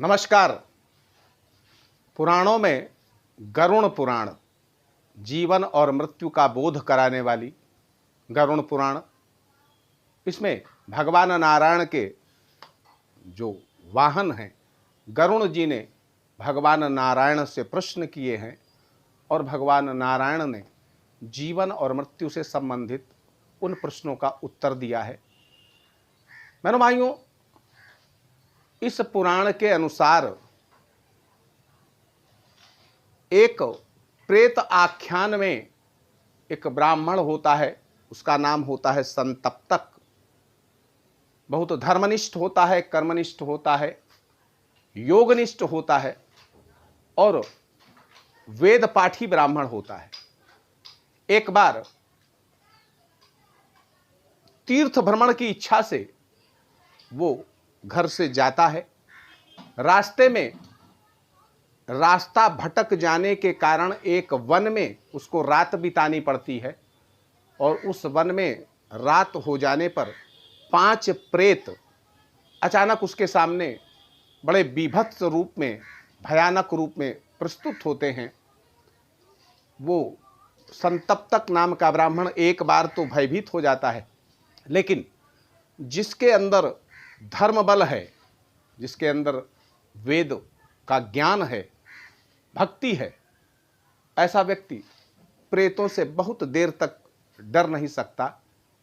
नमस्कार। पुराणों में गरुण पुराण जीवन और मृत्यु का बोध कराने वाली गरुण पुराण, इसमें भगवान नारायण के जो वाहन हैं गरुण जी ने भगवान नारायण से प्रश्न किए हैं और भगवान नारायण ने जीवन और मृत्यु से संबंधित उन प्रश्नों का उत्तर दिया है। मेरे भाइयों, इस पुराण के अनुसार एक प्रेत आख्यान में एक ब्राह्मण होता है, उसका नाम होता है संतप्तक। बहुत धर्मनिष्ठ होता है, कर्मनिष्ठ होता है, योगनिष्ठ होता है और वेद पाठी ब्राह्मण होता है। एक बार तीर्थ भ्रमण की इच्छा से वो घर से जाता है। रास्ते में रास्ता भटक जाने के कारण एक वन में उसको रात बितानी पड़ती है और उस वन में रात हो जाने पर 5 प्रेत अचानक उसके सामने बड़े बीभत्स रूप में, भयानक रूप में प्रस्तुत होते हैं। वो संतप्तक नाम का ब्राह्मण एक बार तो भयभीत हो जाता है, लेकिन जिसके अंदर धर्म बल है, जिसके अंदर वेद का ज्ञान है, भक्ति है, ऐसा व्यक्ति प्रेतों से बहुत देर तक डर नहीं सकता।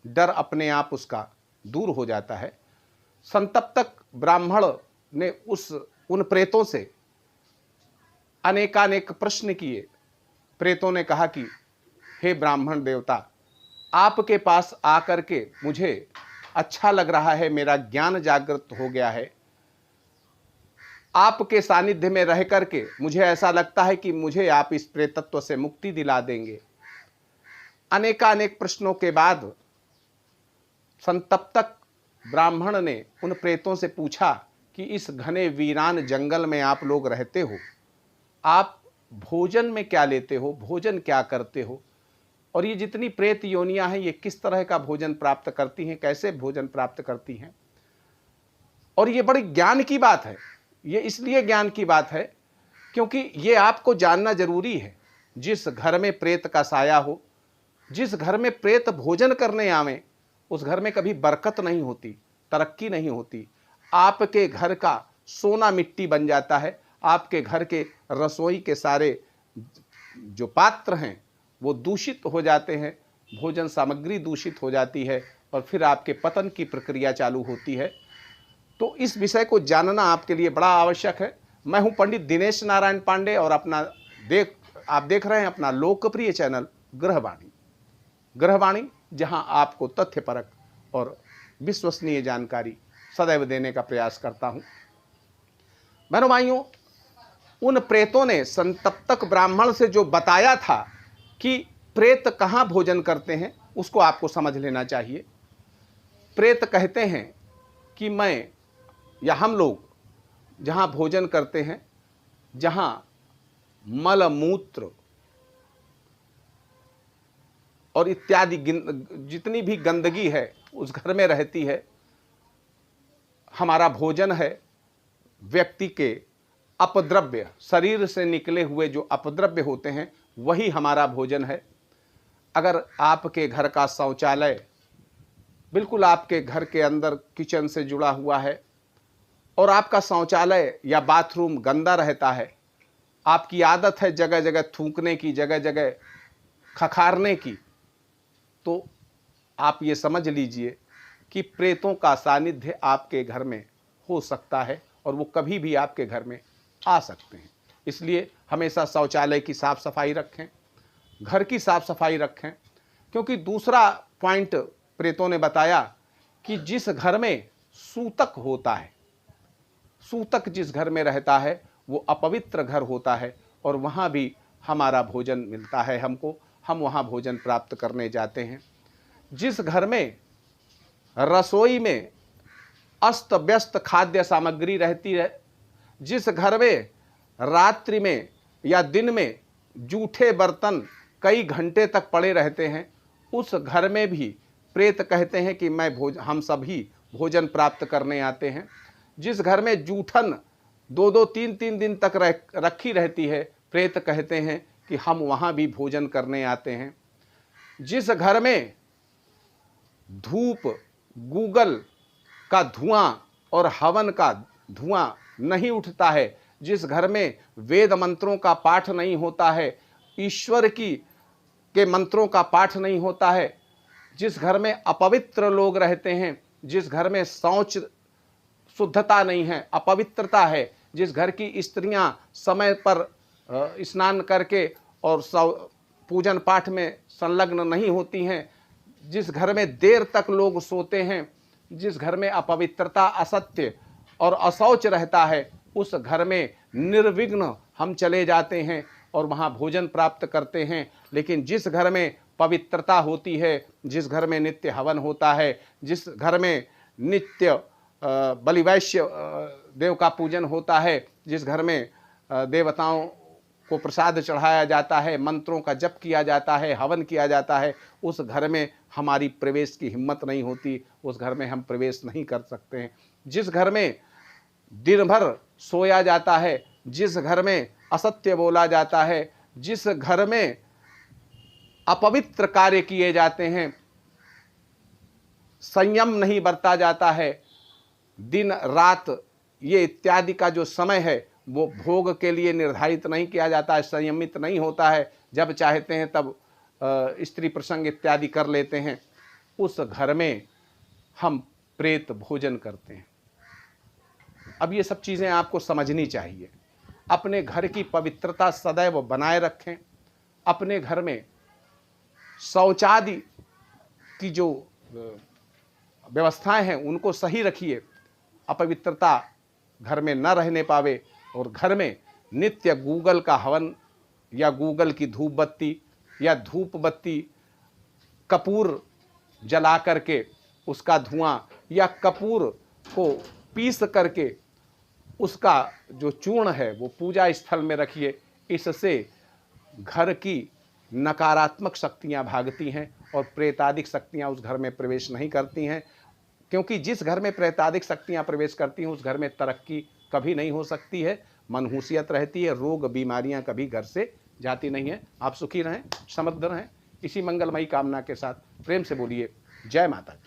डर अपने आप उसका दूर हो जाता है। संतप्तक ब्राह्मण ने उन प्रेतों से अनेकानेक प्रश्न किए। प्रेतों ने कहा कि हे ब्राह्मण देवता, आपके पास आकर के मुझे अच्छा लग रहा है, मेरा ज्ञान जागृत हो गया है। आपके सानिध्य में रह करके मुझे ऐसा लगता है कि मुझे आप इस प्रेतत्व से मुक्ति दिला देंगे। अनेकानेक प्रश्नों के बाद संतप्तक ब्राह्मण ने उन प्रेतों से पूछा कि इस घने वीरान जंगल में आप लोग रहते हो, आप भोजन में क्या लेते हो, भोजन क्या करते हो, और ये जितनी प्रेत योनियां हैं ये किस तरह का भोजन प्राप्त करती हैं, कैसे भोजन प्राप्त करती हैं। और ये बड़ी ज्ञान की बात है। ये इसलिए ज्ञान की बात है क्योंकि ये आपको जानना जरूरी है। जिस घर में प्रेत का साया हो, जिस घर में प्रेत भोजन करने आवे, उस घर में कभी बरकत नहीं होती, तरक्की नहीं होती। आपके घर का सोना मिट्टी बन जाता है। आपके घर के रसोई के सारे जो पात्र हैं वो दूषित हो जाते हैं, भोजन सामग्री दूषित हो जाती है और फिर आपके पतन की प्रक्रिया चालू होती है। तो इस विषय को जानना आपके लिए बड़ा आवश्यक है। मैं हूं पंडित दिनेश नारायण पांडे और आप देख रहे हैं अपना लोकप्रिय चैनल ग्रहवाणी, जहां आपको तथ्यपरक और विश्वसनीय जानकारी सदैव देने का प्रयास करता हूं। बहनों भाइयों, उन प्रेतों ने संतप्तक ब्राह्मण से जो बताया था कि प्रेत कहाँ भोजन करते हैं, उसको आपको समझ लेना चाहिए। प्रेत कहते हैं कि मैं या हम लोग जहाँ भोजन करते हैं, जहाँ मल मूत्र और इत्यादि जितनी भी गंदगी है उस घर में रहती है, हमारा भोजन है। व्यक्ति के अपद्रव्य, शरीर से निकले हुए जो अपद्रव्य होते हैं वही हमारा भोजन है। अगर आपके घर का शौचालय बिल्कुल आपके घर के अंदर किचन से जुड़ा हुआ है और आपका शौचालय या बाथरूम गंदा रहता है, आपकी आदत है जगह जगह थूकने की, जगह जगह खखारने की, तो आप ये समझ लीजिए कि प्रेतों का सानिध्य आपके घर में हो सकता है और वो कभी भी आपके घर में आ सकते हैं। इसलिए हमेशा शौचालय की साफ सफाई रखें, घर की साफ सफाई रखें। क्योंकि दूसरा पॉइंट प्रेतों ने बताया कि जिस घर में सूतक होता है, सूतक जिस घर में रहता है वो अपवित्र घर होता है और वहाँ भी हमारा भोजन मिलता है हमको, हम वहाँ भोजन प्राप्त करने जाते हैं। जिस घर में रसोई में अस्त व्यस्त खाद्य सामग्री रहती है, जिस घर में रात्रि में या दिन में जूठे बर्तन कई घंटे तक पड़े रहते हैं, उस घर में भी प्रेत कहते हैं कि हम सभी भोजन प्राप्त करने आते हैं। जिस घर में जूठन 2-2 3-3 दिन तक रखी रहती है। प्रेत कहते हैं कि हम वहाँ भी भोजन करने आते हैं। जिस घर में धूप, गूगल का धुआं और हवन का धुआं नहीं उठता है, जिस घर में वेद मंत्रों का पाठ नहीं होता है, ईश्वर के मंत्रों का पाठ नहीं होता है, जिस घर में अपवित्र लोग रहते हैं, जिस घर में शौच शुद्धता नहीं है, अपवित्रता है, जिस घर की स्त्रियां समय पर स्नान करके और पूजन पाठ में संलग्न नहीं होती हैं, जिस घर में देर तक लोग सोते हैं, जिस घर में अपवित्रता, असत्य और अशौच रहता है, उस घर में निर्विघ्न हम चले जाते हैं और वहाँ भोजन प्राप्त करते हैं। लेकिन जिस घर में पवित्रता होती है, जिस घर में नित्य हवन होता है, जिस घर में नित्य बलिवैश्य देव का पूजन होता है, जिस घर में देवताओं को प्रसाद चढ़ाया जाता है, मंत्रों का जप किया जाता है, हवन किया जाता है, उस घर में हमारी प्रवेश की हिम्मत नहीं होती, उस घर में हम प्रवेश नहीं कर सकते हैं। जिस घर में दिन भर सोया जाता है, जिस घर में असत्य बोला जाता है, जिस घर में अपवित्र कार्य किए जाते हैं, संयम नहीं बरता जाता है, दिन रात ये इत्यादि का जो समय है वो भोग के लिए निर्धारित नहीं किया जाता है, संयमित नहीं होता है, जब चाहते हैं तब स्त्री प्रसंग इत्यादि कर लेते हैं, उस घर में हम प्रेत भोजन करते हैं। अब ये सब चीज़ें आपको समझनी चाहिए। अपने घर की पवित्रता सदैव बनाए रखें। अपने घर में शौचादि की जो व्यवस्थाएं हैं उनको सही रखिए, अपवित्रता घर में न रहने पावे, और घर में नित्य गूगल का हवन या गूगल की धूप बत्ती या धूप बत्ती, कपूर जला करके उसका धुआं या कपूर को पीस करके उसका जो चूर्ण है वो पूजा स्थल में रखिए। इससे घर की नकारात्मक शक्तियां भागती हैं और प्रेतादिक शक्तियां उस घर में प्रवेश नहीं करती हैं, क्योंकि जिस घर में प्रेतादिक शक्तियां प्रवेश करती हैं उस घर में तरक्की कभी नहीं हो सकती है, मनहूसियत रहती है, रोग बीमारियां कभी घर से जाती नहीं है। आप सुखी रहें, समृद्ध रहें। इसी मंगलमयी कामना के साथ प्रेम से बोलिए जय माता दी।